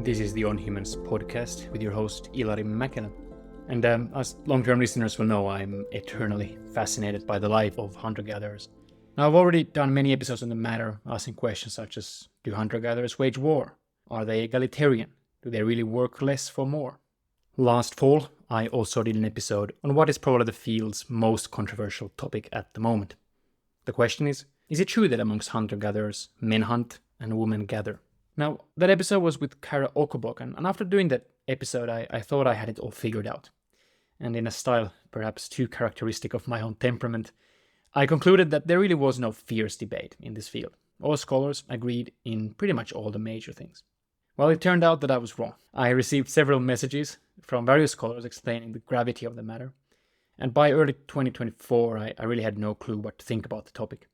This is the On Humans podcast with your host, Ilari Mäkelä. And as long-term listeners will know, I'm eternally fascinated by the life of hunter-gatherers. Now, I've already done many episodes on the matter, asking questions such as, do hunter-gatherers wage war? Are they egalitarian? Do they really work less for more? Last fall, I also did an episode on what is probably the field's most controversial topic at the moment. The question is it true that amongst hunter-gatherers, men hunt and women gather? Now, that episode was with Kara Okobok, and after doing that episode, I thought I had it all figured out. And in a style perhaps too characteristic of my own temperament, I concluded that there really was no fierce debate in this field. All scholars agreed in pretty much all the major things. Well, it turned out that I was wrong. I received several messages from various scholars explaining the gravity of the matter, and by early 2024, I really had no clue what to think about the topic.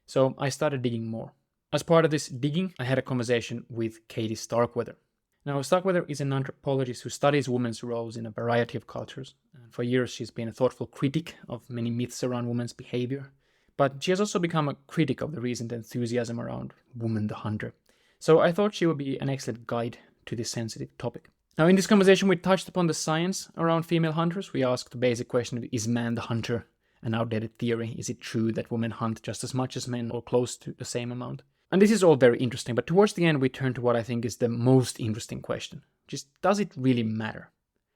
So I started digging more. As part of this digging, I had a conversation with Katie Starkweather. Now, Starkweather is an anthropologist who studies women's roles in a variety of cultures. And for years, she's been a thoughtful critic of many myths around women's behavior. But she has also become a critic of the recent enthusiasm around woman the hunter. So I thought she would be an excellent guide to this sensitive topic. Now, in this conversation, we touched upon the science around female hunters. We asked the basic question, is man the hunter an outdated theory? Is it true that women hunt just as much as men or close to the same amount? And this is all very interesting, but towards the end we turn to what I think is the most interesting question. Just, does it really matter?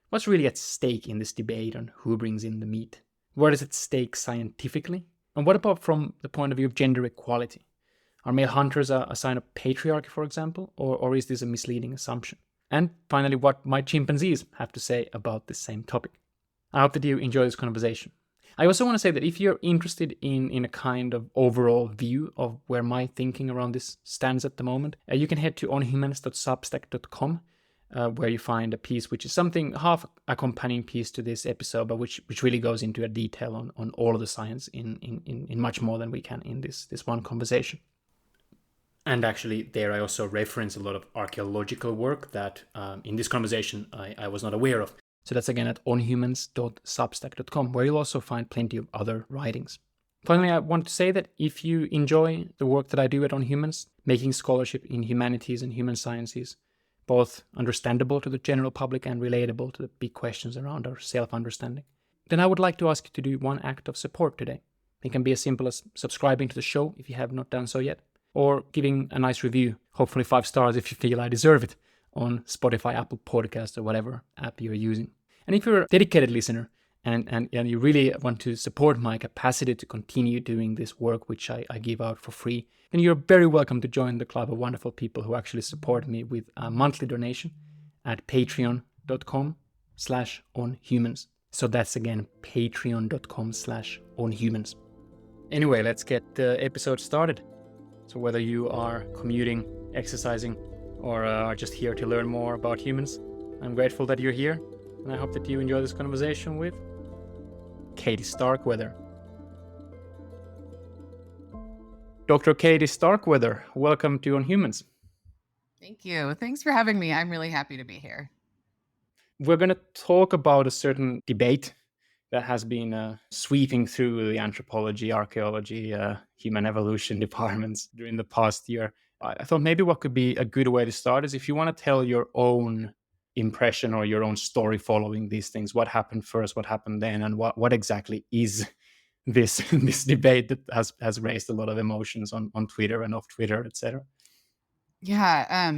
What's really at stake in this debate on who brings in the meat? What is at stake scientifically? And what about from the point of view of gender equality? Are male hunters a sign of patriarchy, for example, or is this a misleading assumption? And finally, what might chimpanzees have to say about this same topic? I hope that you enjoy this conversation. I also want to say that if you're interested in a kind of overall view of where my thinking around this stands at the moment, you can head to onhumans.substack.com, where you find a piece which is something half accompanying piece to this episode, but which really goes into a detail on all of the science in much more than we can in this one conversation. And actually, there I also reference a lot of archaeological work that in this conversation I was not aware of. So that's again at onhumans.substack.com, where you'll also find plenty of other writings. Finally, I want to say that if you enjoy the work that I do at On Humans, making scholarship in humanities and human sciences both understandable to the general public and relatable to the big questions around our self-understanding, then I would like to ask you to do one act of support today. It can be as simple as subscribing to the show if you have not done so yet, or giving a nice review, hopefully 5 stars if you feel I deserve it, on Spotify, Apple Podcasts, or whatever app you're using. And if you're a dedicated listener and you really want to support my capacity to continue doing this work, which I give out for free, then you're very welcome to join the club of wonderful people who actually support me with a monthly donation at patreon.com/onhumans. So that's again, patreon.com/onhumans. Anyway, let's get the episode started. So whether you are commuting, exercising, or are just here to learn more about humans, I'm grateful that you're here, and I hope that you enjoy this conversation with Katie Starkweather. Dr. Katie Starkweather, welcome to On Humans. Thank you. Thanks for having me. I'm really happy to be here. We're going to talk about a certain debate that has been sweeping through the anthropology, archaeology, human evolution departments during the past year. I thought maybe what could be a good way to start is if you want to tell your own impression or your own story following these things, what happened first, what happened then, and what exactly is this debate that has raised a lot of emotions on Twitter and off Twitter, etc. Yeah.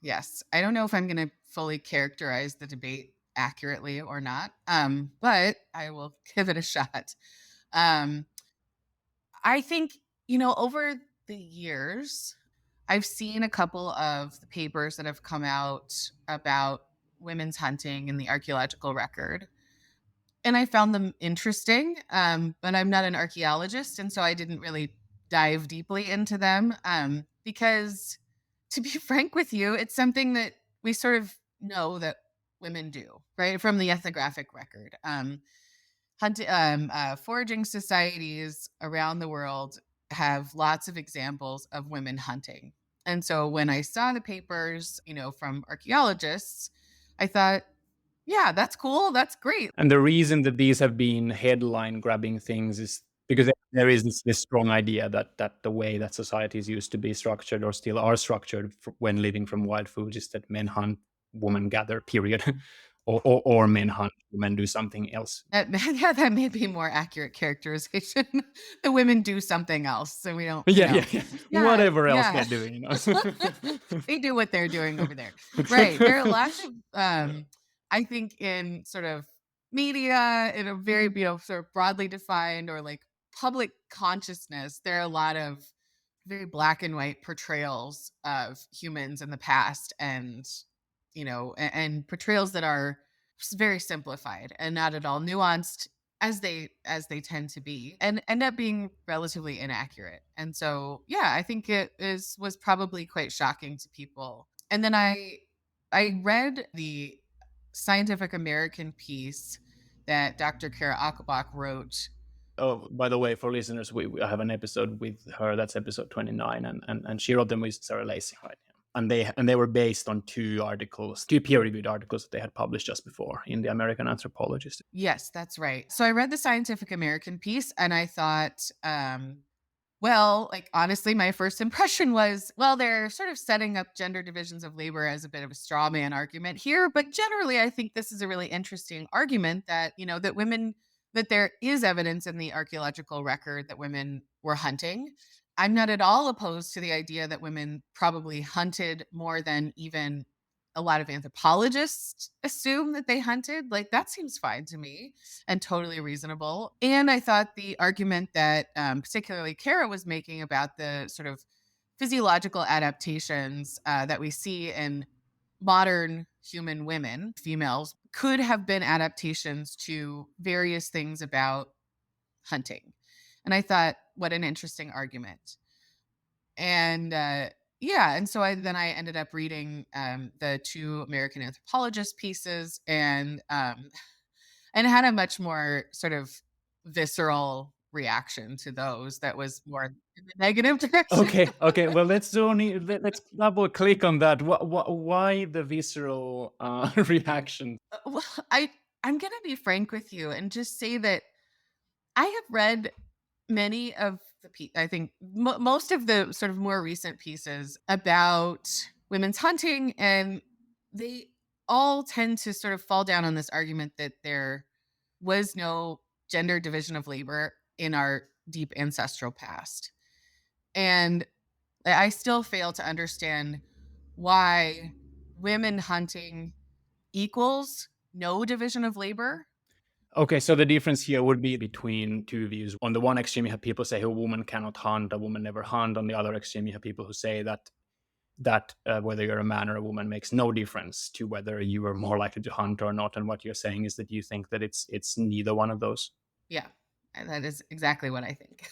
Yes. I don't know if I'm going to fully characterize the debate accurately or not, but I will give it a shot. I think, over the years, I've seen a couple of the papers that have come out about women's hunting in the archaeological record. And I found them interesting, but I'm not an archaeologist, and so I didn't really dive deeply into them because, to be frank with you, it's something that we sort of know that women do, right, from the ethnographic record. Foraging societies around the world have lots of examples of women hunting. And so when I saw the papers, from archaeologists, I thought, yeah, that's cool. That's great. And the reason that these have been headline-grabbing things is because there is this strong idea that the way that societies used to be structured or still are structured when living from wild foods is that men hunt, women gather, period, or men hunt, women do something else. That yeah, that may be more accurate characterization. The women do something else, so we don't, Yeah, yeah, yeah. Yeah, Whatever else yeah. they're doing, you know. They do what they're doing over there. Right. There are lots of, I think in sort of media, in a very, sort of broadly defined or like public consciousness, there are a lot of very black and white portrayals of humans in the past and, and portrayals that are very simplified and not at all nuanced as they tend to be and end up being relatively inaccurate. And so yeah, I think it is was probably quite shocking to people. And then I read the Scientific American piece that Dr. Kara Achenbach wrote. Oh, by the way, for listeners, I have an episode with her. That's episode 29, and she wrote them with Sarah Lacey, right? And they were based on two peer-reviewed articles that they had published just before in the American Anthropologist. Yes, that's right. So I read the Scientific American piece and I thought, well, like honestly, my first impression was, well, they're sort of setting up gender divisions of labor as a bit of a straw man argument here. But generally, I think this is a really interesting argument that, that there is evidence in the archaeological record that women were hunting. I'm not at all opposed to the idea that women probably hunted more than even a lot of anthropologists assume that they hunted. Like that seems fine to me and totally reasonable. And I thought the argument that particularly Kara was making about the sort of physiological adaptations that we see in modern human women, females, could have been adaptations to various things about hunting. And I thought, what an interesting argument. And yeah, and so I ended up reading the two American anthropologist pieces and had a much more sort of visceral reaction to those that was more in the negative direction. Okay, okay. Well, let's double click on that. Why the visceral reaction? Well, I'm gonna be frank with you and just say that I have read many of I think most of the sort of more recent pieces about women's hunting, and they all tend to sort of fall down on this argument that there was no gender division of labor in our deep ancestral past. And I still fail to understand why women hunting equals no division of labor. Okay, so the difference here would be between two views. On the one extreme, you have people say a woman cannot hunt, a woman never hunt. On the other extreme, you have people who say that whether you're a man or a woman makes no difference to whether you are more likely to hunt or not. And what you're saying is that you think that it's neither one of those. Yeah, and that is exactly what I think.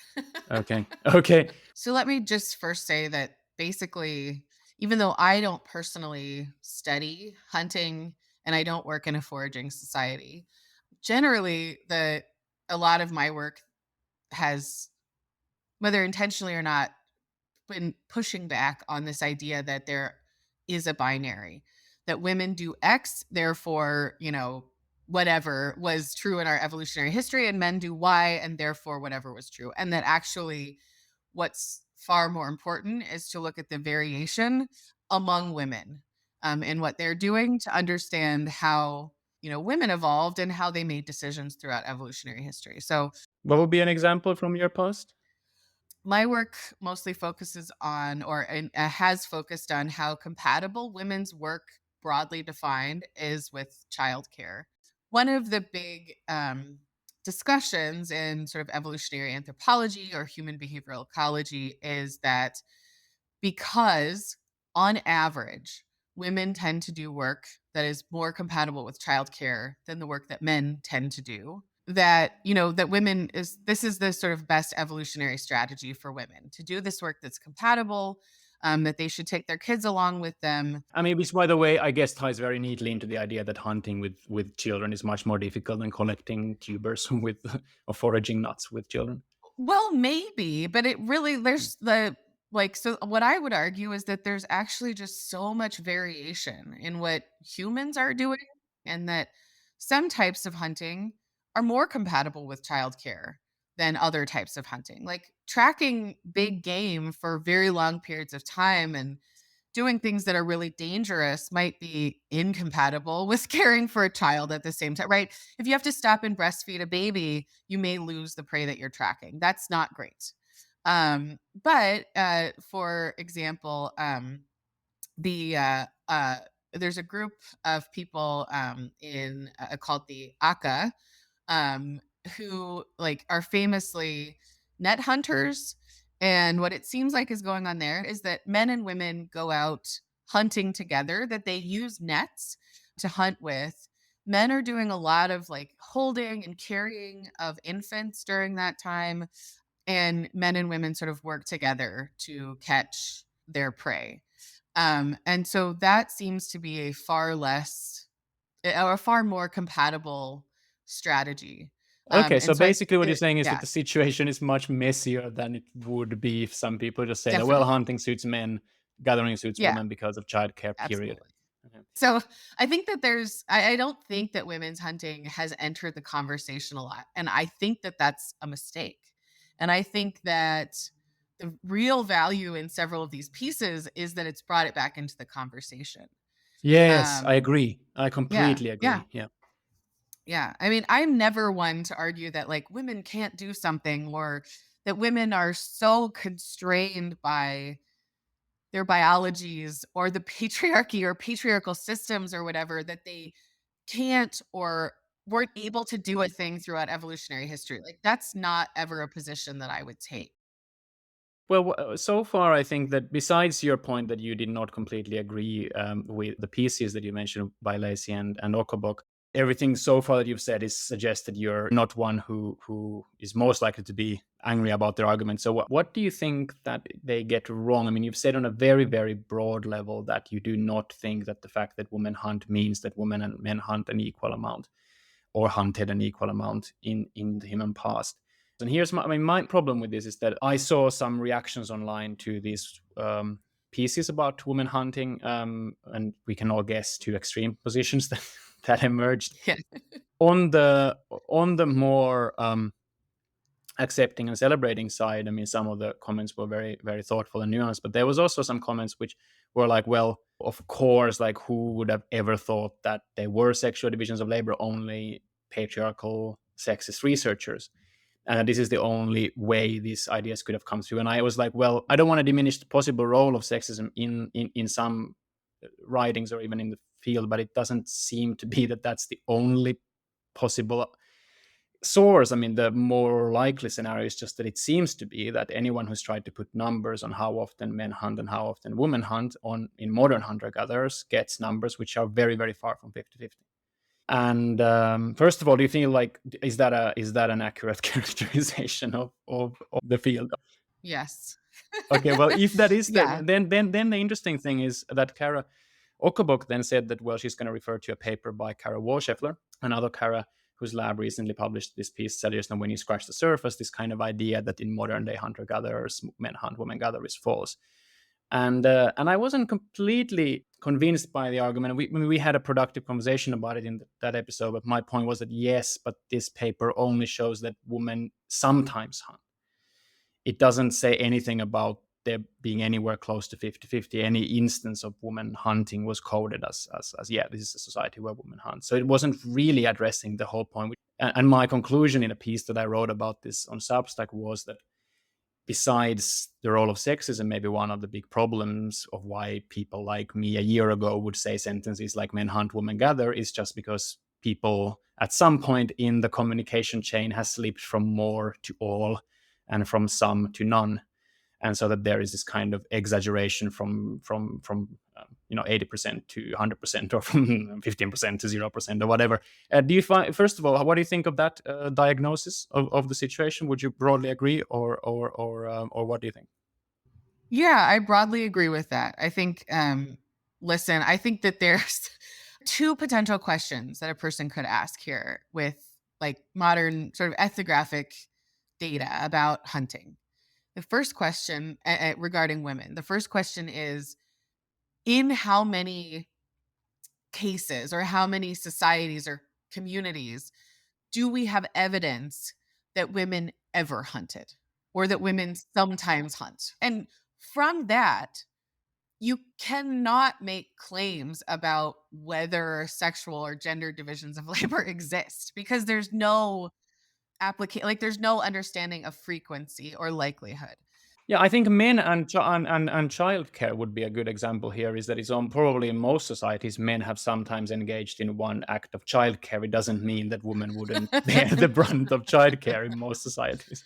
Okay, okay. So let me just first say that basically, even though I don't personally study hunting and I don't work in a foraging society, generally a lot of my work has, whether intentionally or not, been pushing back on this idea that there is a binary, that women do X, therefore, whatever was true in our evolutionary history, and men do Y, and therefore whatever was true. And that actually, what's far more important is to look at the variation among women in what they're doing to understand how, women evolved and how they made decisions throughout evolutionary history. So What would be an example from your past? my work mostly focuses on has focused on how compatible women's work, broadly defined, is with childcare. One of the big discussions in sort of evolutionary anthropology or human behavioral ecology is that because on average, women tend to do work that is more compatible with childcare than the work that men tend to do. That women is this is the sort of best evolutionary strategy for women to do this work that's compatible, that they should take their kids along with them. I mean, which, by the way, I guess ties very neatly into the idea that hunting with children is much more difficult than collecting tubers with or foraging nuts with children. Well, maybe, but it really there's the like so what I would argue is that there's actually just so much variation in what humans are doing and that some types of hunting are more compatible with childcare than other types of hunting. Like tracking big game for very long periods of time and doing things that are really dangerous might be incompatible with caring for a child at the same time, right? If you have to stop and breastfeed a baby, you may lose the prey that you're tracking. That's not great. But for example, the there's a group of people in called the Aka, um, who like are famously net hunters. And what it seems like is going on there is that men and women go out hunting together, that they use nets to hunt with. Men are doing a lot of like holding and carrying of infants during that time. And men and women sort of work together to catch their prey. And so that seems to be a far less or a far more compatible strategy. Okay, so And so I basically think what you're that, saying is that yeah, the situation is much messier than it would be if some people just say that, well, definitely. hunting suits men, gathering suits Yeah, women because of childcare, period. absolutely. Okay. So I think that I don't think that women's hunting has entered the conversation a lot. And I think that that's a mistake. And I think that the real value in several of these pieces is that it's brought it back into the conversation. Yes, I Um, agree. I yeah, completely yeah. agree. Yeah. Yeah. I mean, I'm never one to argue that like women can't do something or that women are so constrained by their biologies or the patriarchy or patriarchal systems or whatever that they can't or weren't able to do a thing throughout evolutionary history. Like that's not ever a position that I would take. Well, so far, I think that besides your point that you did not completely agree with the pieces that you mentioned by Lacey and Okobok, everything so far that you've said is suggested you're not one who is most likely to be angry about their argument. So, what do you think that they get wrong? I mean, you've said on a very, very broad level that you do not think that the fact that women hunt means that women and men hunt an equal amount or hunted an equal amount in the human past. And here's my problem with this is that I saw some reactions online to these pieces about women hunting, and we can all guess two extreme positions that that emerged Yeah. on the more accepting and celebrating side. I mean, some of the comments were very, very thoughtful and nuanced, but there was also some comments which were like, well, of course, like who would have ever thought that there were sexual divisions of labor? Only patriarchal sexist researchers. And this is the only way these ideas could have come through. And I was like, well, I don't want to diminish the possible role of sexism in some writings or even in the field, but it doesn't seem to be that that's the only possible source. I mean, the more likely scenario is just that it seems to be that anyone who's tried to put numbers on how often men hunt and how often women hunt on in modern hunter gatherers gets numbers which are very, very far from 50-50. And first of all, do you feel like is that an accurate characterization of the field? Yes. Okay, well, if that is Yeah. then the interesting thing is that Kara Okobok then said that, well, she's going to refer to a paper by Kara Warscheffler, another Kara whose lab recently published this piece, said just when you scratch the surface, this kind of idea that in modern day hunter gatherers, men hunt, women gather is false. And I wasn't completely convinced by the argument. We had a productive conversation about it in that episode, but my point was that yes, but this paper only shows that women sometimes hunt. It doesn't say anything about there being anywhere close to 50-50. Any instance of women hunting was coded as yeah, this is a society where women hunt. So it wasn't really addressing the whole point. And my conclusion in a piece that I wrote about this on Substack was that besides the role of sexism, maybe one of the big problems of why people like me a year ago would say sentences like men hunt, women gather is just because people at some point in the communication chain has slipped from more to all and from some to none, and so that there is this kind of exaggeration from 80% to 100% or from 15% to 0% or whatever. Do you find, first of all, what do you think of that diagnosis of the situation? Would you broadly agree, or what do you think? Yeah, I broadly agree with that. I think, listen, I think that there's two potential questions that a person could ask here with like modern sort of ethnographic data about hunting. The first question regarding women, the first question is in how many cases or how many societies or communities do we have evidence that women ever hunted or that women sometimes hunt. And from that, you cannot make claims about whether sexual or gender divisions of labor exist because there's no like there's no understanding of frequency or likelihood. Yeah, I think men and childcare would be a good example here. Is that it's on probably in most societies, men have sometimes engaged in one act of childcare. It doesn't mean that women wouldn't bear the brunt of childcare in most societies.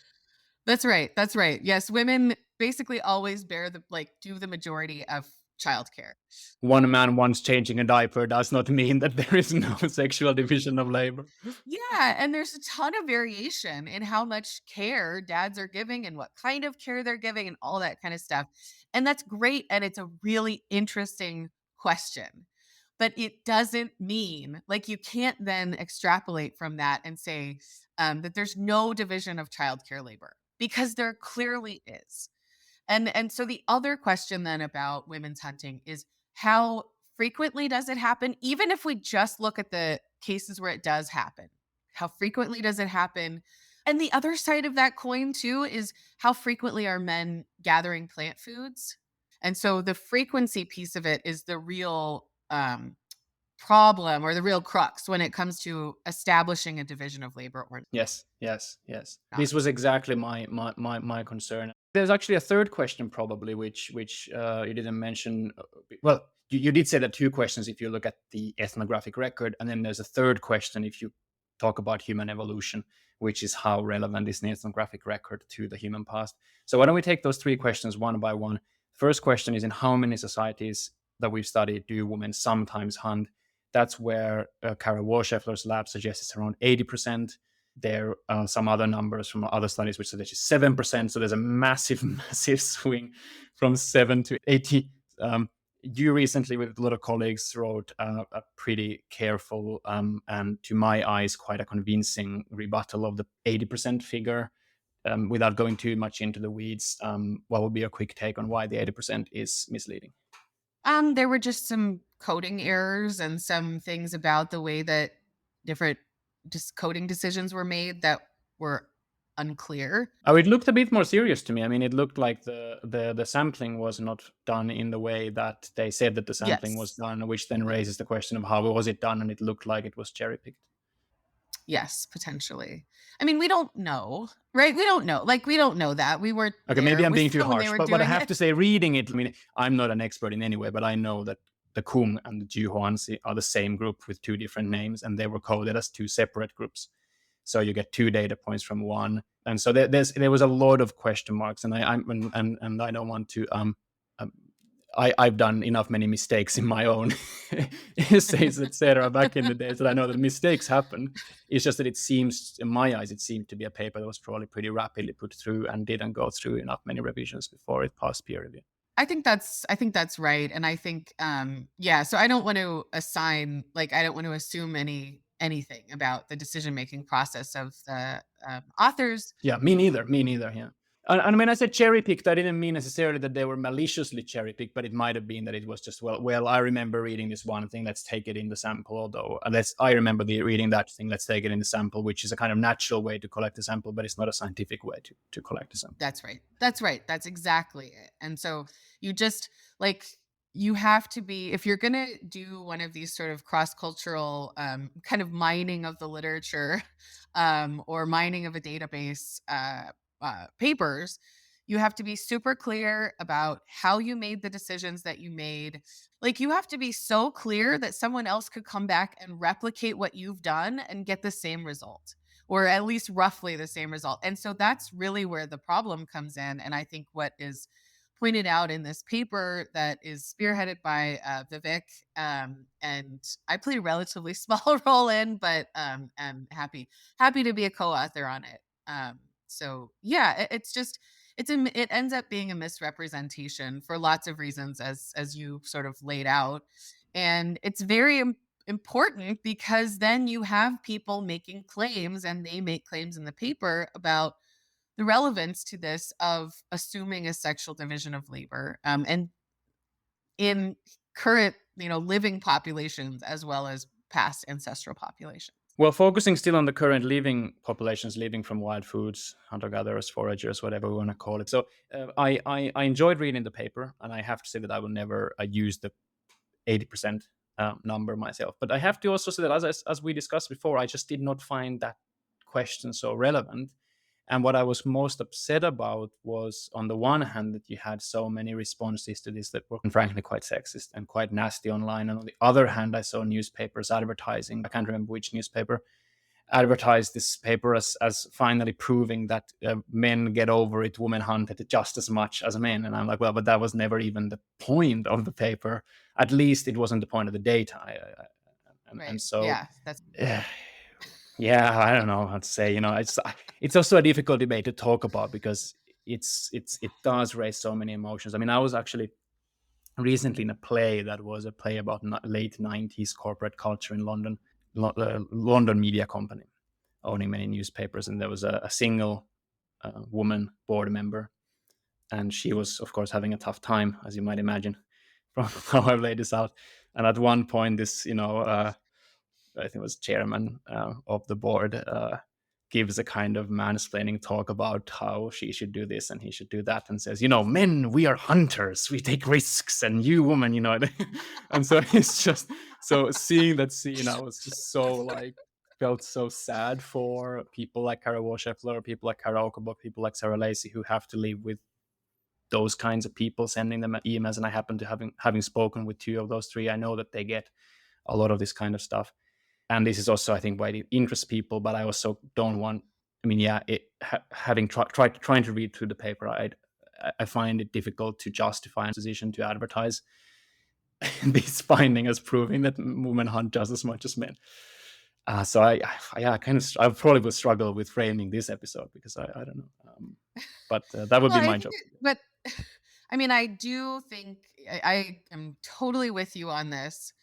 That's right. That's right. Yes, women basically always bear the like do the majority of childcare. One man once changing a diaper does not mean that there is no sexual division of labor. Yeah, and there's a ton of variation in how much care dads are giving and what kind of care they're giving and all that kind of stuff. And that's great and it's a really interesting question. But it doesn't mean like you can't then extrapolate from that and say that there's no division of childcare labor because there clearly is. And so the other question then about women's hunting is how frequently does it happen? Even if we just look at the cases where it does happen, how frequently does it happen? And the other side of that coin too is how frequently are men gathering plant foods? And so the frequency piece of it is the real problem or the real crux when it comes to establishing a division of labor or Yes, yes, yes. not. This was exactly my concern. There's actually a third question probably which you didn't mention. Well, you did say that two questions if you look at the ethnographic record, and then there's a third question if you talk about human evolution, which is how relevant is an ethnographic record to the human past. So why don't we take those three questions one by one? First question is, in how many societies that we've studied do women sometimes hunt? That's where Carol Warsheffler's lab suggests it's around 80%. There are some other numbers from other studies which suggest it's 7%. So there's a massive, massive swing from 7 to 80. You recently, with a lot of colleagues, wrote a pretty careful and, to my eyes, quite a convincing rebuttal of the 80% figure. Without going too much into the weeds, what would be a quick take on why the 80% is misleading? There were just some coding errors and some things about the way that different coding decisions were made that were unclear. Oh, it looked a bit more serious to me. I mean, it looked like the sampling was not done in the way that they said that the sampling was Yes. done, which then raises the question of how was it done, and it looked like it was cherry picked. Yes, potentially. I mean, we don't know, right? We don't know. Like we don't know that. We weren't Okay, maybe there I'm with being too them when they harsh, were but I doing have it. to say, reading it, I mean, I'm not an expert in any way, but I know that the Kung and the Juhuanzi are the same group with two different names, and they were coded as two separate groups. So you get two data points from one, and so there was a lot of question marks, and I don't want to um I've done enough many mistakes in my own essays, etc. back in the days that I know that mistakes happen. It's just that it seems, in my eyes, it seemed to be a paper that was probably pretty rapidly put through and didn't go through enough many revisions before it passed peer review. I think that's right. And I think yeah, so I don't want to assign like I don't want to assume anything about the decision making process of the authors. Yeah, me neither. Me neither. Yeah. And when I said cherry picked, I didn't mean necessarily that they were maliciously cherry picked, but it might have been that it was just well. I remember reading this one thing. Let's take it in the sample. Although, I remember reading that thing. Let's take it in the sample, which is a kind of natural way to collect a sample, but it's not a scientific way to collect a sample. That's right. That's right. That's exactly it. And so you just like you have to be if you're going to do one of these sort of cross-cultural kind of mining of the literature or mining of a database papers, you have to be super clear about how you made the decisions that you made. Like you have to be so clear that someone else could come back and replicate what you've done and get the same result or at least roughly the same result. And so that's really where the problem comes in. And I think what is pointed out in this paper that is spearheaded by Vivek, and I play a relatively small role in, but I'm happy to be a co-author on it. So yeah, it's just it ends up being a misrepresentation for lots of reasons, as you sort of laid out, and it's very important because then you have people making claims and they make claims in the paper about the relevance to this of assuming a sexual division of labor and in current living populations as well as past ancestral populations. Well, focusing still on the current living populations, living from wild foods, hunter-gatherers, foragers, whatever we want to call it. So I enjoyed reading the paper, and I have to say that I will never use the 80% number myself. But I have to also say that, as we discussed before, I just did not find that question so relevant. And what I was most upset about was, on the one hand, that you had so many responses to this that were frankly quite sexist and quite nasty online. And on the other hand, I saw newspapers advertising, I can't remember which newspaper, advertised this paper as finally proving that men get over it, women hunt it just as much as men. And I'm like, well, but that was never even the point of the paper. At least it wasn't the point of the data. And Right. so, Yeah. That's uh, yeah, I don't know how to say. It's also a difficult debate to talk about because it does raise so many emotions. I mean, I was actually recently in a play that was a play about late 90s corporate culture in London, London media company owning many newspapers, and there was a single woman board member, and she was, of course, having a tough time, as you might imagine, from how I've laid this out. And at one point, this, I think it was chairman of the board, gives a kind of mansplaining talk about how she should do this and he should do that, and says, men, we are hunters, we take risks, and you, woman, and so it's just so seeing that scene, I was just so like felt so sad for people like Kara Warsheffler, people like Kara Okobo, people like Sarah Lacey who have to live with those kinds of people sending them emails. And I happen to having spoken with two of those three, I know that they get a lot of this kind of stuff. And this is also, I think, why it interests people. But I also don't want. I mean, yeah, having trying to read through the paper, I find it difficult to justify a decision to advertise this finding as proving that women hunt just as much as men. So I kind of I probably will struggle with framing this episode because I don't know. But that would well. be I my think, job. but I mean, I do think I am totally with you on this.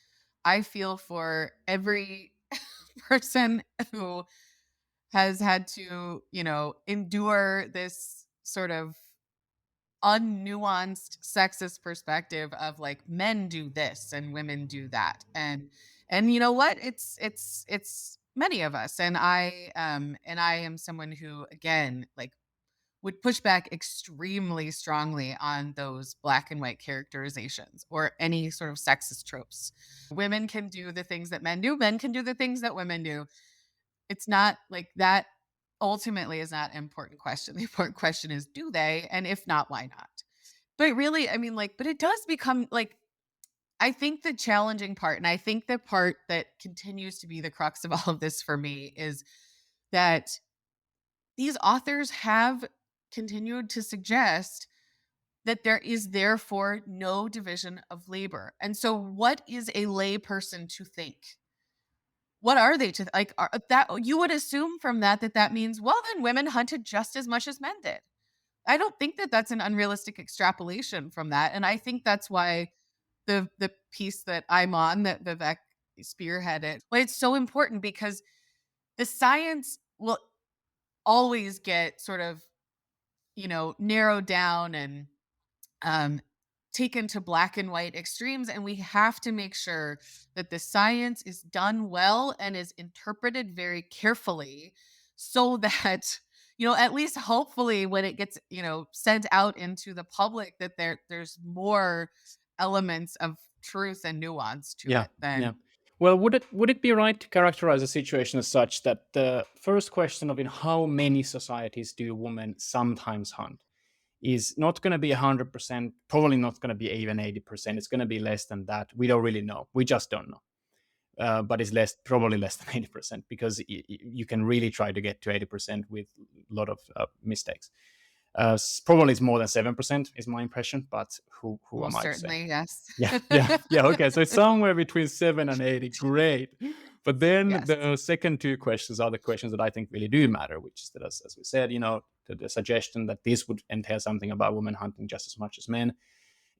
I feel for every person who has had to, endure this sort of unnuanced sexist perspective of like men do this and women do that. And you know what? It's many of us. And I am someone who, again, like, would push back extremely strongly on those black and white characterizations or any sort of sexist tropes. Women can do the things that men do, men can do the things that women do. It's not like that ultimately is not an important question. The important question is, do they? And if not, why not? But really, I mean, like, but it does become like, I think the challenging part, and I think the part that continues to be the crux of all of this for me, is that these authors have continued to suggest that there is therefore no division of labor. And so what is a layperson to think? What are they to like that you would assume from that means, well, then women hunted just as much as men did. I don't think that that's an unrealistic extrapolation from that, and I think that's why the piece that I'm on, that Vivek spearheaded, well, it's so important because the science will always get sort of, narrowed down and um, taken to black and white extremes. And we have to make sure that the science is done well and is interpreted very carefully so that, at least hopefully when it gets, sent out into the public, that there's more elements of truth and nuance to Yeah, it yeah. than Well, would it be right to characterize a situation as such that the first question of in how many societies do women sometimes hunt is not going to be 100%, probably not going to be even 80%. It's going to be less than that. We don't really know. We just don't know. But it's probably less than 80% because you can really try to get to 80% with a lot of mistakes. Probably it's more than 7% is my impression, but who am most I to say? certainly, yes. Yeah, yeah, yeah. Okay, so it's somewhere between 7 and 80. Great. But then Yes. the second two questions are the questions that I think really do matter, which is that, as we said, the suggestion that this would entail something about women hunting just as much as men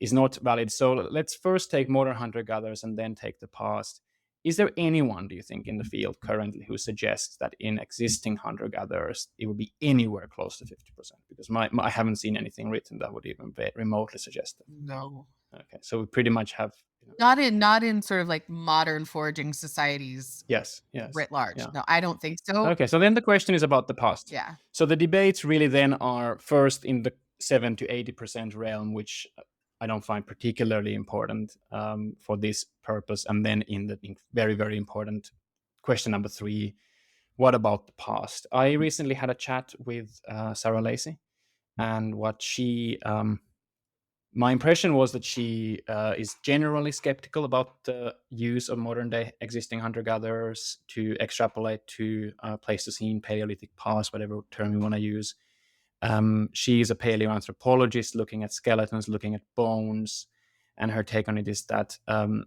is not valid. So let's first take modern hunter gatherers and then take the past. Is there anyone, do you think, in the field currently who suggests that in existing hunter gatherers it would be anywhere close to 50%? Because I haven't seen anything written that would even remotely suggest that. No. Okay, so we pretty much have Not in sort of like modern foraging societies Yes, yes, writ large. yeah. No, I don't think so. Okay, so then the question is about the past. Yeah. So the debates really then are first in the 7 to 80% realm, which I don't find particularly important for this purpose, and then in the very very important question number three: what about the past? I recently had a chat with Sarah Lacey, and what she my impression was that she is generally skeptical about the use of modern day existing hunter gatherers to extrapolate to Pleistocene, Paleolithic past, whatever term you want to use. She is a paleoanthropologist looking at skeletons, looking at bones, and her take on it is that, and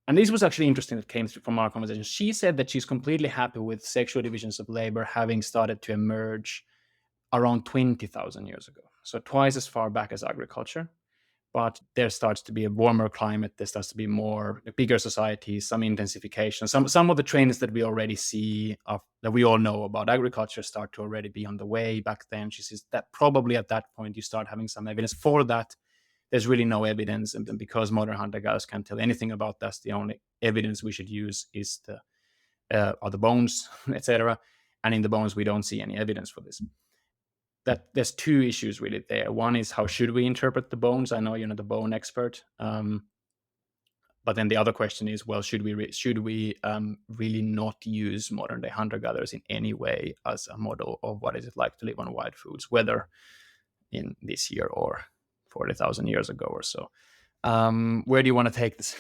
this was actually interesting that came through from our conversation. She said that she's completely happy with sexual divisions of labor having started to emerge around 20,000 years ago. So twice as far back as agriculture. But there starts to be a warmer climate. There starts to be more bigger societies, some intensification. Some of the trends that we already see that we all know about agriculture start to already be on the way back then. She says that probably at that point you start having some evidence for that. There's really no evidence, and because modern hunter gatherers can't tell anything about that, the only evidence we should use is are the bones, etc. And in the bones, we don't see any evidence for this. That there's two issues really there. One is how should we interpret the bones? I know you're not a bone expert, but then the other question is, well, should we really not use modern day hunter gatherers in any way as a model of what is it like to live on wild foods, whether in this year or 40,000 years ago or so? Where do you want to take this?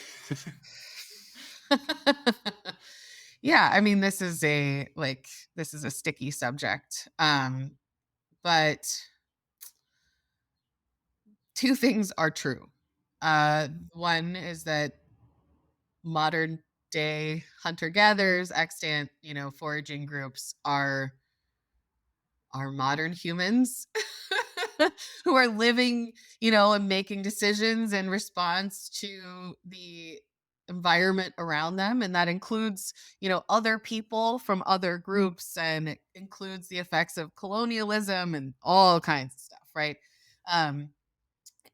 Yeah, I mean, this is a sticky subject. But two things are true. One is that modern day hunter gatherers, extant, foraging groups are modern humans who are living, and making decisions in response to the environment around them. And that includes, other people from other groups, and it includes the effects of colonialism and all kinds of stuff, right? Um,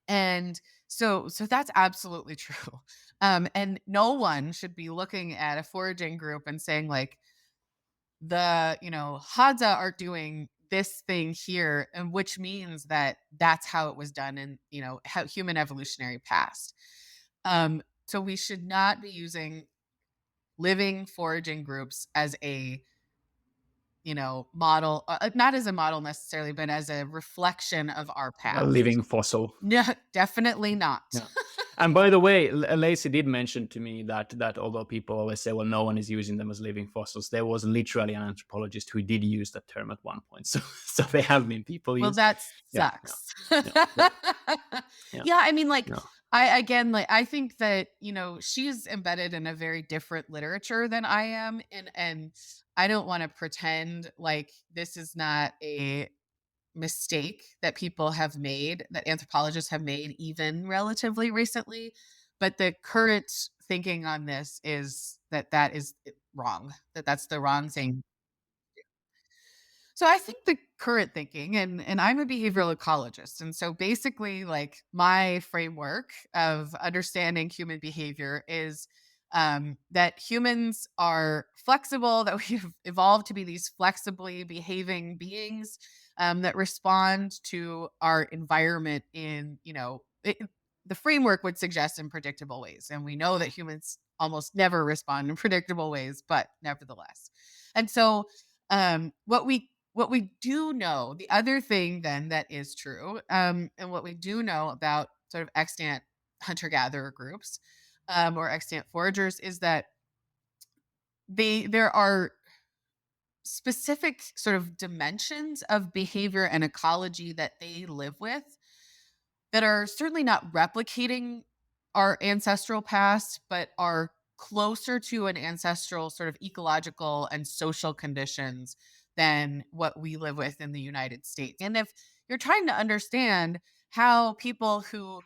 and so that's absolutely true. And no one should be looking at a foraging group and saying, like, the Hadza are doing this thing here, and which means that that's how it was done in how human evolutionary past. So we should not be using living foraging groups as a model, not as a model necessarily, but as a reflection of our A past. living fossil. No, definitely not. Yeah. And by the way, Lacey did mention to me that although people always say, well, no one is using them as living fossils, there was literally an anthropologist who did use that term at one point. So they have been people Well, use. that Yeah, yeah, sucks. yeah, yeah, yeah, Yeah, I mean, like, yeah. I again, like, I think that, she's embedded in a very different literature than I am, and I don't wanna pretend like this is not a mistake that people have made, that anthropologists have made even relatively recently, but the current thinking on this is that that is wrong, that that's the wrong thing. So I think the current thinking, and I'm a behavioral ecologist, and so basically, like, my framework of understanding human behavior is that humans are flexible, that we've evolved to be these flexibly behaving beings that respond to our environment in the framework would suggest in predictable ways, and we know that humans almost never respond in predictable ways, but nevertheless. And so what we do know, the other thing then that is true, and what we do know about sort of extant hunter gatherer groups, or extant foragers, is that there are specific sort of dimensions of behavior and ecology that they live with that are certainly not replicating our ancestral past, but are closer to an ancestral sort of ecological and social conditions than what we live with in the United States. And if you're trying to understand how people who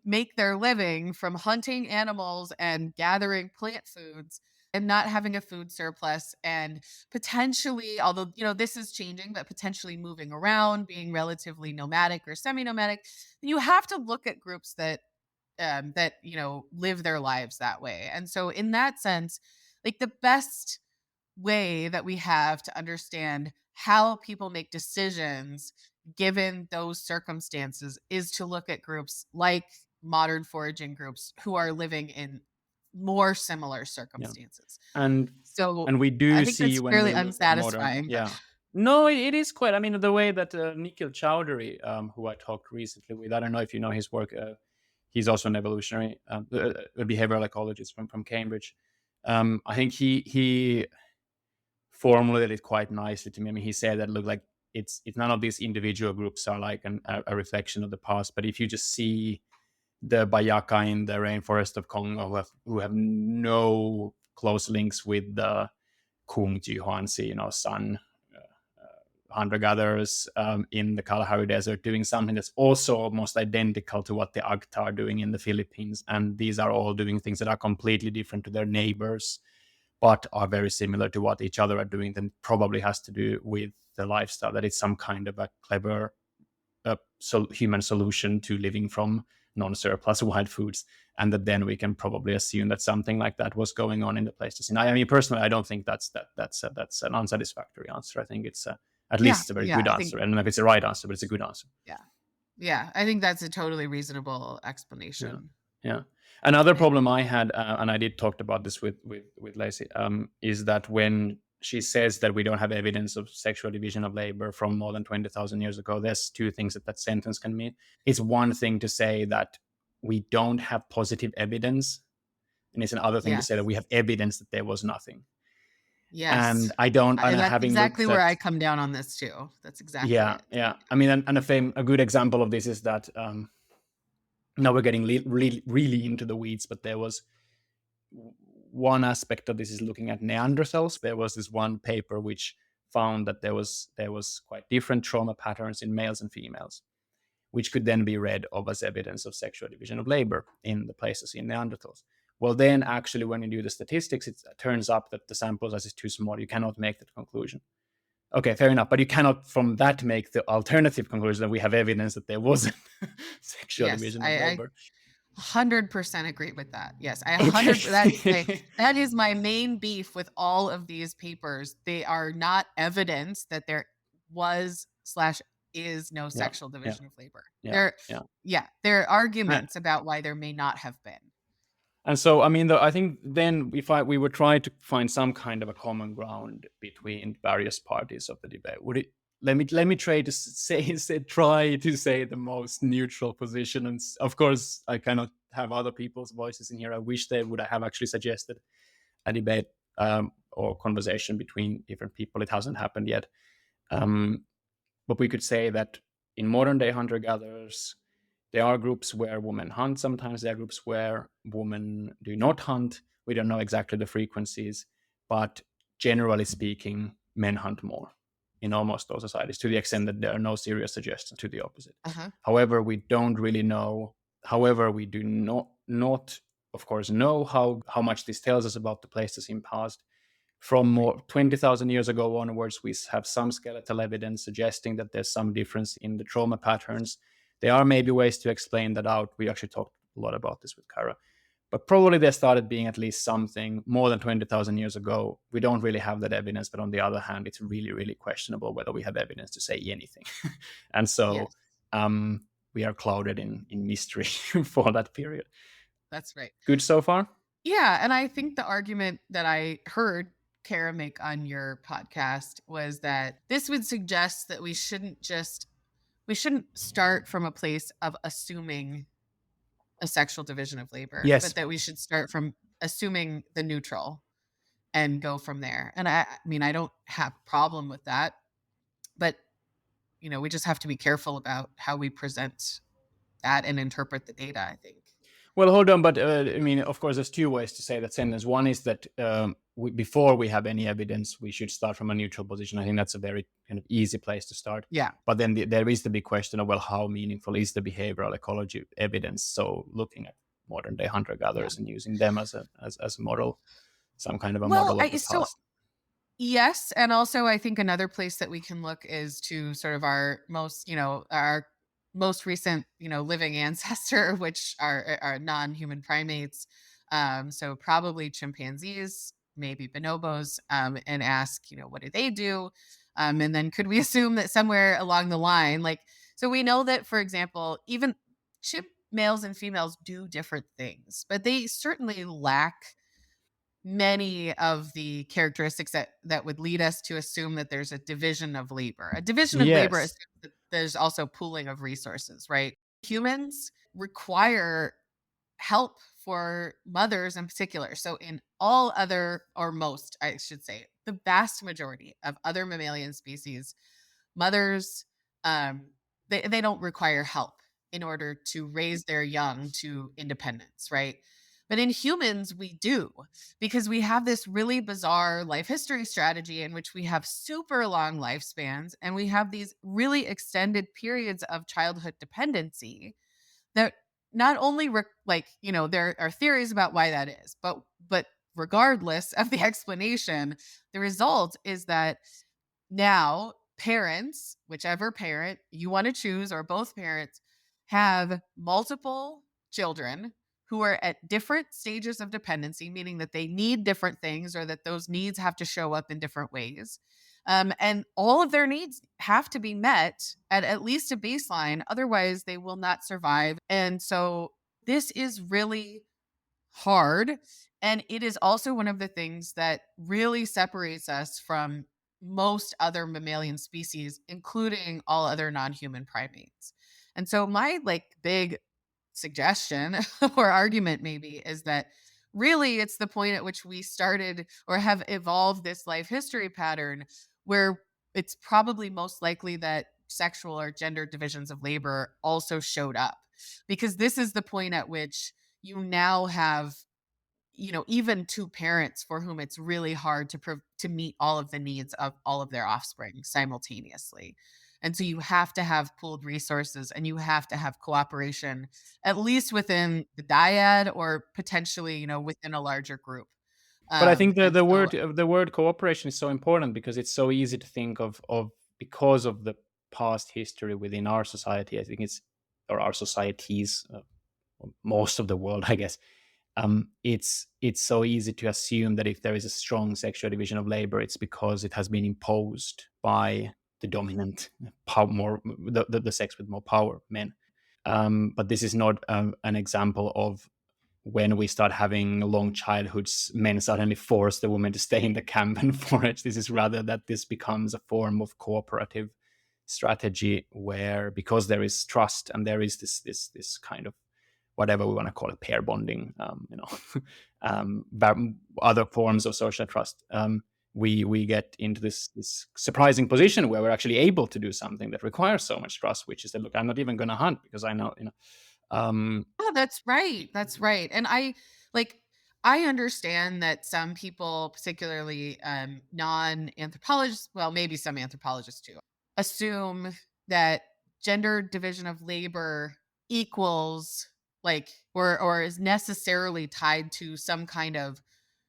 make their living from hunting animals and gathering plant foods and not having a food surplus, and potentially, although this is changing, but potentially moving around, being relatively nomadic or semi-nomadic, you have to look at groups that that live their lives that way. And so in that sense, like, the best way that we have to understand how people make decisions given those circumstances is to look at groups like modern foraging groups who are living in more similar Yeah. circumstances. and So and we I do think see that's when fairly we look at modern, unsatisfying, but yeah. No, it is quite. I mean, the way that Nikhil Chowdhury, who I talked recently with, I don't know if you know his work. He's also an evolutionary, a behavioral ecologist from Cambridge. I think he formulated it quite nicely to me. I mean, he said that, look, like, it's none of these individual groups are like a reflection of the past, but if you just see the Bayaka in the rainforest of Congo who have no close links with the Kung Jihuanzi, San hunter-gatherers in the Kalahari Desert, doing something that's also almost identical to what the Agta are doing in the Philippines. And these are all doing things that are completely different to their neighbors, but are very similar to what each other are doing. Then probably has to do with the lifestyle, that it's some kind of a clever human solution to living from non-surplus wild foods, and that then we can probably assume that something like that was going on in the Pleistocene. I mean, personally, I don't think that's an unsatisfactory answer. I think it's at least yeah, it's a very yeah, good I think answer. I don't know if it's the right answer, but it's a good answer. yeah. Yeah, I think that's a totally reasonable Yeah, explanation. yeah. Another And problem I had, and I did talk about this with Lacey, is that when she says that we don't have evidence of sexual division of labor from more than 20,000 years ago, there's two things that sentence can mean. It's one thing to say that we don't have positive evidence, and it's another thing to say that yes. we have evidence that there was nothing. And Yes. I don't, and That's having exactly looked where at, I come down on this too. That's exactly yeah, it. yeah. I mean, and a good example of this is that now we're getting really into the weeds, but there was one aspect of this is looking at Neanderthals. There was this one paper which found that there was quite different trauma patterns in males and females, which could then be read of as evidence of sexual division of labor in the places in Neanderthals. Well, then actually, when you do the statistics, it turns up that the sample size is too small. You cannot make that conclusion. Okay, fair enough, but you cannot from that make the alternative conclusion that we have evidence that there wasn't sexual Yes, division of I labor. 100% agree with that. Yes, I 100 Okay. that is my main beef with all of these papers. They are not evidence that there was slash is no Yeah, sexual yeah, division of labor. yeah, They're yeah. yeah, they're And, arguments about why there may not have been. and so, I mean, I think then if we would try to find some kind of a common ground between various parties of the debate, would it? Let me try to try to say the most neutral position, and of course, I cannot have other people's voices in here. I wish they would have actually suggested a debate or conversation between different people. It hasn't happened yet. Um, but we could say that in modern day hunter gatherers, there are groups where women hunt sometimes, there are groups where women do not hunt. We don't know exactly the frequencies, but generally speaking, men hunt more in almost all societies, to the extent that there are no serious suggestions to the opposite. Uh-huh. However, we don't really know. However, we do not of course know how much this tells us about the Pleistocene past. From more 20,000 years ago onwards, we have some skeletal evidence suggesting that there's some difference in the trauma patterns. There are maybe ways to explain that out. We actually talked a lot about this with Kara. But probably there started being at least something more than 20,000 years ago. We don't really have that evidence, but on the other hand, it's really, really questionable whether we have evidence to say anything. And so Yes, we are clouded in mystery for that period. that's right. Good so far? Yeah, and I think the argument that I heard Kara make on your podcast was that this would suggest that we shouldn't start from a place of assuming a sexual division of labor, but Yes. that we should start from assuming the neutral and go from there. And I mean, I don't have a problem with that, but we just have to be careful about how we present that and interpret the data, I think. Well, hold on, but I mean, of course, there's two ways to say that sentence. One is that before we have any evidence, we should start from a neutral position. I think that's a very kind of easy place to start. Yeah. But then there is the big question of, well, how meaningful is the behavioral ecology evidence? So looking at modern day hunter gatherers and using them as a model, some kind of a Well, model of the past. yes, and also I think another place that we can look is to sort of our most, our most recent, living ancestor, which are non-human primates. So probably chimpanzees, maybe bonobos, and ask, what do they do? And then could we assume that somewhere along the line, like, so we know that, for example, even chimp males and females do different things, but they certainly lack many of the characteristics that would lead us to assume that there's a division of labor. A division of labor Yes. assumes that there's also pooling of resources, right? Humans require help for mothers in particular. So in all other, or most, I should say, the vast majority of other mammalian species, mothers, um, they don't require help in order to raise their young to independence, right? But in humans, we do, because we have this really bizarre life history strategy in which we have super long lifespans and we have these really extended periods of childhood dependency that not only there are theories about why that is, but regardless of the explanation, the result is that now, parents, whichever parent you want to choose, or both parents, have multiple children who are at different stages of dependency, meaning that they need different things or that those needs have to show up in different ways. And all of their needs have to be met at least a baseline. Otherwise, they will not survive. And so, this is really hard. And it is also one of the things that really separates us from most other mammalian species, including all other non human primates. And so, my big suggestion or argument maybe is that really it's the point at which we started or have evolved this life history pattern where it's probably most likely that sexual or gender divisions of labor also showed up, because this is the point at which you now have, even two parents for whom it's really hard to meet all of the needs of all of their offspring simultaneously. And so you have to have pooled resources and you have to have cooperation, at least within the dyad or potentially, within a larger group. But I think And so the word cooperation is so important because it's so easy to think of because of the past history within our society. I think it's or our societies, most of the world, I guess. It's so easy to assume that if there is a strong sexual division of labor, it's because it has been imposed by the dominant power, more the sex with more power, men. But this is not an example of when we start having long childhoods, men suddenly force the woman to stay in the camp and forage. This is rather that this becomes a form of cooperative strategy where, because there is trust and there is this kind of whatever we want to call it, pair bonding, other forms of social trust. We get into this surprising position where we're actually able to do something that requires so much trust, which is that, look, I'm not even going to hunt because I know, yeah, that's right. That's right. And like I understand that some people, particularly non-anthropologists, well, maybe some anthropologists too, assume that gender division of labor equals or is necessarily tied to some kind of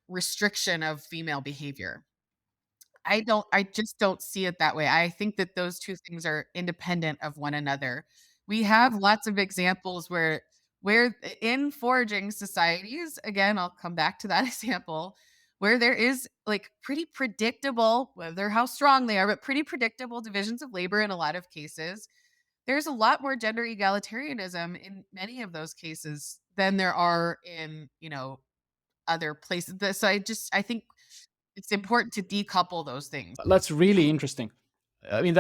restriction of female behavior. I just don't see it that way. I think that those 2 things are independent of one another. We have lots of examples where in foraging societies, again, I'll come back to that example, where there is pretty predictable, whether how strong they are, but pretty predictable divisions of labor in a lot of cases. There's a lot more gender egalitarianism in many of those cases than there are in, other places. So I think it's important to decouple those things. that's really interesting. I mean,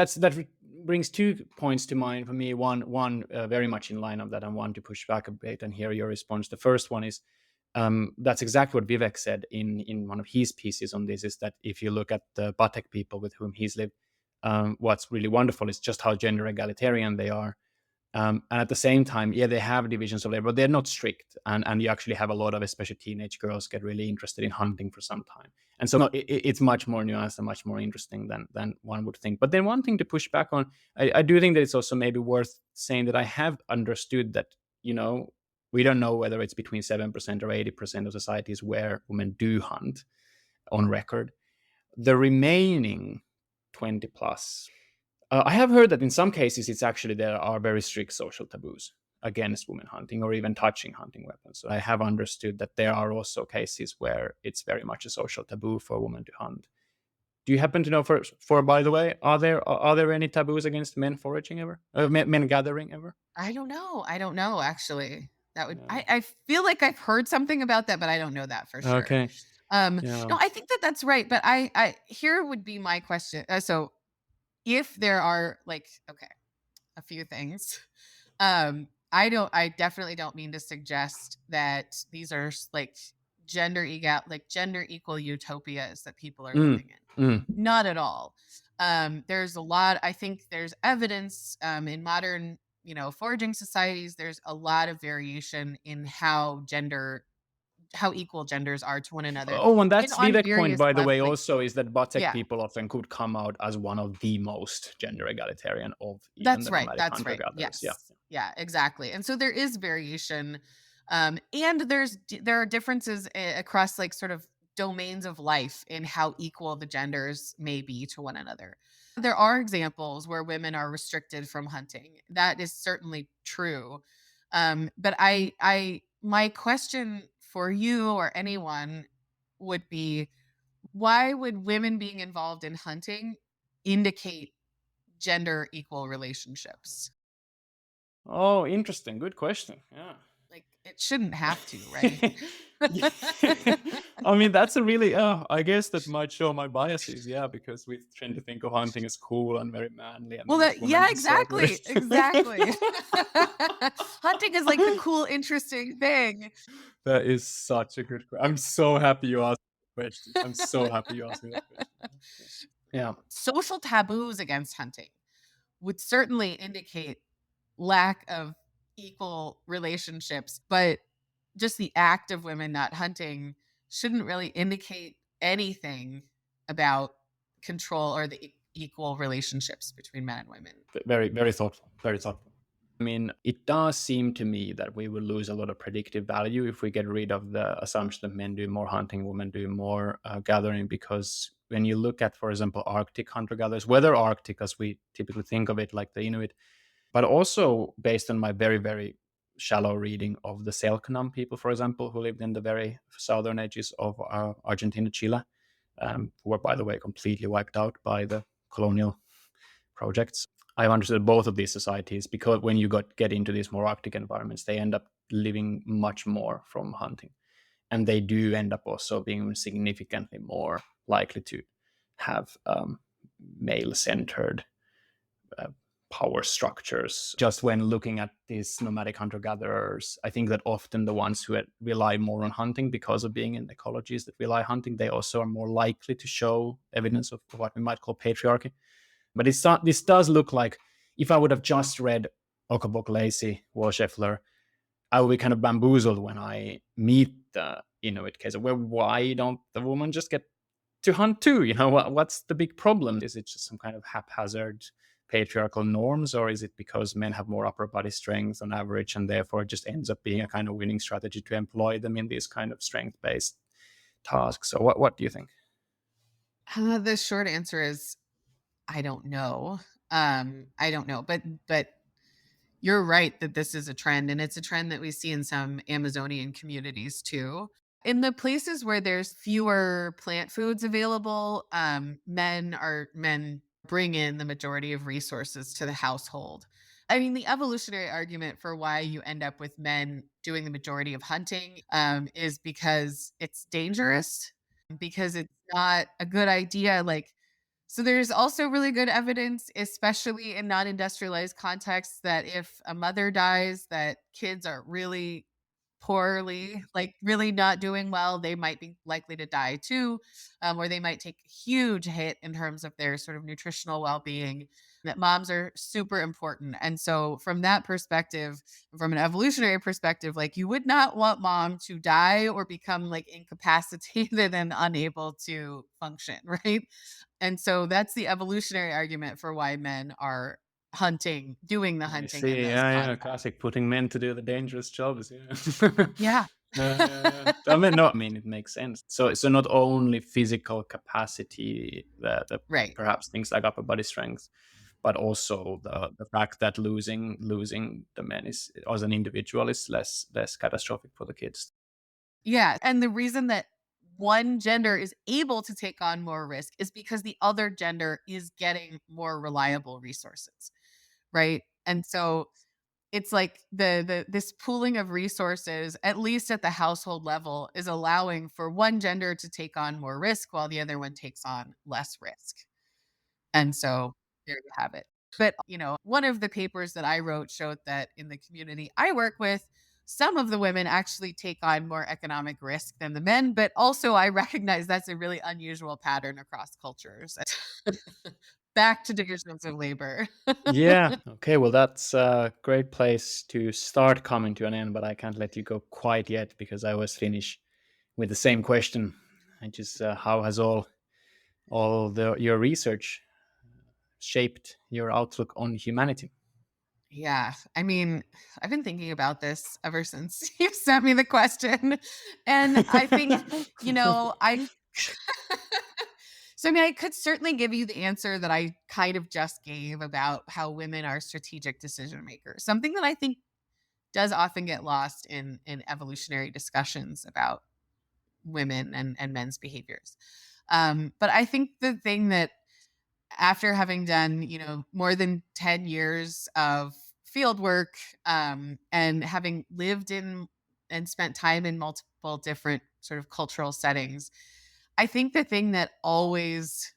brings 2 points to mind for me. One very much in line of that, and one to push back a bit and hear your response. The first one is that's exactly what Vivek said in one of his pieces on this. Is that if you look at the Batek people with whom he's lived, what's really wonderful is just how gender egalitarian they are. And at the same time, yeah, they have divisions of labor, but they're not strict. And you actually have a lot of, especially teenage girls, get really interested in hunting for some time. And so no, it's much more nuanced and much more interesting than one would think. But then one thing to push back on, I do think that it's also maybe worth saying that I have understood that, we don't know whether it's between 7% or 80% of societies where women do hunt on record. The remaining 20 plus I have heard that in some cases it's actually there are very strict social taboos against women hunting or even touching hunting weapons. So I have understood that there are also cases where it's very much a social taboo for a woman to hunt. Do you happen to know, for by the way, are there any taboos against men foraging ever? Men gathering ever? I don't know. I don't know actually. That would No. I feel like I've heard something about that, but I don't know that for sure. Okay. Yeah. No, I think that that's right, but I here would be my question. So if there are like okay, a few things. I definitely don't mean to suggest that these are like gender equal utopias that people are Mm, living in. mm. Not at all. There's a lot, I think there's evidence in modern, foraging societies, there's a lot of variation in how equal genders are to one another Oh, and and that's on Vivek point, various by the levels. way, Like, also is that Batek yeah, people often could come out as one of the most gender egalitarian of even that's the right. nomadic That's right. hunter-gatherers. Yeah. Yes. Yeah, exactly. And so there is variation. And there are differences across like sort of domains of life in how equal the genders may be to one another. There are examples where women are restricted from hunting. That is certainly true. But my question for you or anyone would be, why would women being involved in hunting indicate gender equal relationships? Oh, interesting. Good question. Yeah. Like, it shouldn't have to, right? Yeah. I mean, that's a really, I guess that might show my biases. Yeah, because we tend to think of hunting as cool and very manly, and Well, then that women yeah, just sort of really. exactly, exactly. Hunting is like the cool, interesting thing. That is such a good question. I'm so happy you asked that question. I'm so happy you asked me that question. Yeah. Social taboos against hunting would certainly indicate lack of equal relationships, but just the act of women not hunting shouldn't really indicate anything about control or the equal relationships between men and women. Very, very thoughtful. Very thoughtful. I mean, it does seem to me that we will lose a lot of predictive value if we get rid of the assumption that men do more hunting, women do more gathering. Because when you look at, for example, Arctic hunter gatherers, whether Arctic as we typically think of it, like the Inuit, but also based on my very, very shallow reading of the Selknam people, for example, who lived in the very southern edges of Argentina, Chile, who were, by the way, completely wiped out by the colonial projects. I've understood both of these societies because when you get into these more Arctic environments, they end up living much more from hunting. And they do end up also being significantly more likely to have male centered uh, power structures. Just when looking at these nomadic hunter gatherers, I think that often the ones who rely more on hunting because of being in ecologies that rely on hunting, they also are more likely to show evidence of what we might call patriarchy. But this does look like if I would have just read Okabok Lacey, Warsheffler, I will be kind of bamboozled when I meet the Inuit case. Well, why don't the women just get to hunt too? What's the big problem? Is it just some kind of haphazard patriarchal norms, or is it because men have more upper body strength on average, and therefore it just ends up being a kind of winning strategy to employ them in these kind of strength-based tasks? So, what do you think? The short answer is I don't know. I don't know, but you're right that this is a trend, and it's a trend that we see in some Amazonian communities too. In the places where there's fewer plant foods available, men bring in the majority of resources to the household. I mean, the evolutionary argument for why you end up with men doing the majority of hunting is because it's dangerous, because it's not a good idea. Like, so there's also really good evidence, especially in non-industrialized contexts, that if a mother dies, that kids are really poorly, like really not doing well, they might be likely to die too, or they might take a huge hit in terms of their sort of nutritional well-being. That moms are super important. And so from that perspective, from an evolutionary perspective, like you would not want mom to die or become like incapacitated and unable to function, right? And so that's the evolutionary argument for why men are doing the I hunting in see. those Yeah, yeah. contexts. Classic putting men to do the dangerous jobs. Yeah. Yeah. Yeah, yeah, yeah. I mean, no, I mean it makes sense. So not only physical capacity that Right. perhaps things like upper body strength, but also the fact that losing the men is, as an individual, is less catastrophic for the kids. Yeah. And the reason that one gender is able to take on more risk is because the other gender is getting more reliable resources. Right. And so it's like this pooling of resources, at least at the household level, is allowing for one gender to take on more risk while the other one takes on less risk. And so there you have it. But, one of the papers that I wrote showed that in the community I work with, some of the women actually take on more economic risk than the men. But also, I recognize that's a really unusual pattern across cultures. Back to divisions of labor. Yeah. Okay. Well, that's a great place to start coming to an end, but I can't let you go quite yet because I was finished with the same question. I just how has your research shaped your outlook on humanity? Yeah. I mean, I've been thinking about this ever since you sent me the question. And I think, I so I mean, I could certainly give you the answer that I kind of just gave about how women are strategic decision makers. Something that I think does often get lost in evolutionary discussions about women and men's behaviors. But I think the thing that, after having done, more than 10 years of field work, and having lived in and spent time in multiple different sort of cultural settings, I think the thing that always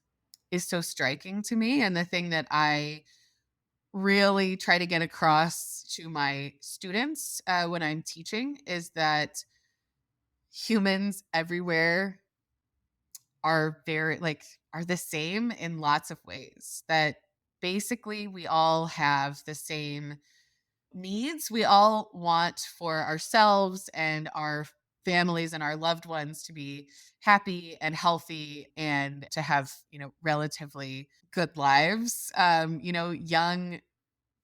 is so striking to me, and the thing that I really try to get across to my students when I'm teaching, is that humans everywhere are the same in lots of ways. That basically we all have the same needs. We all want for ourselves and our families and our loved ones to be happy and healthy, and to have, relatively good lives. Young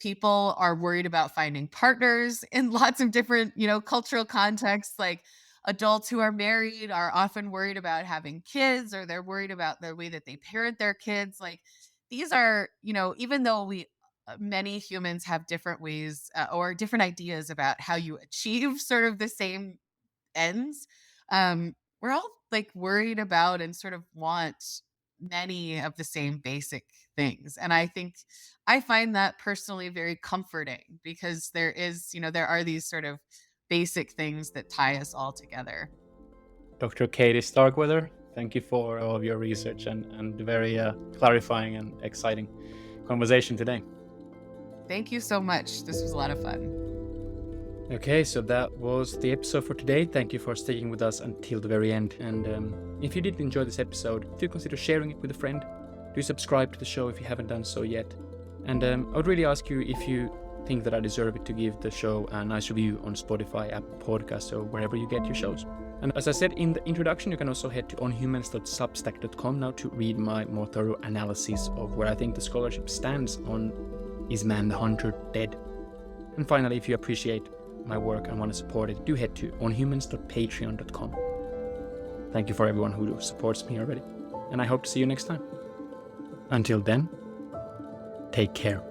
people are worried about finding partners in lots of different, cultural contexts. Like, adults who are married are often worried about having kids, or they're worried about the way that they parent their kids. Like, these are, even though many humans have different ways, or different ideas about how you achieve sort of the same ends, we're all like worried about and sort of want many of the same basic things. And I think I find that personally very comforting, because there are these sort of basic things that tie us all together. Dr. Katie Starkweather, thank you for all of your research and very clarifying and exciting conversation today. Thank you so much. This was a lot of fun. Okay, so that was the episode for today. Thank you for sticking with us until the very end. And if you did enjoy this episode, do consider sharing it with a friend. Do subscribe to the show if you haven't done so yet. And I would really ask you, if you think that I deserve it, to give the show a nice review on Spotify, Apple Podcasts, or wherever you get your shows. And as I said in the introduction, you can also head to onhumans.substack.com now to read my more thorough analysis of where I think the scholarship stands on Is Man the Hunter Dead? And finally, if you appreciate my work and want to support it, do head to onhumans.patreon.com. Thank you for everyone who supports me already, and I hope to see you next time. Until then, take care.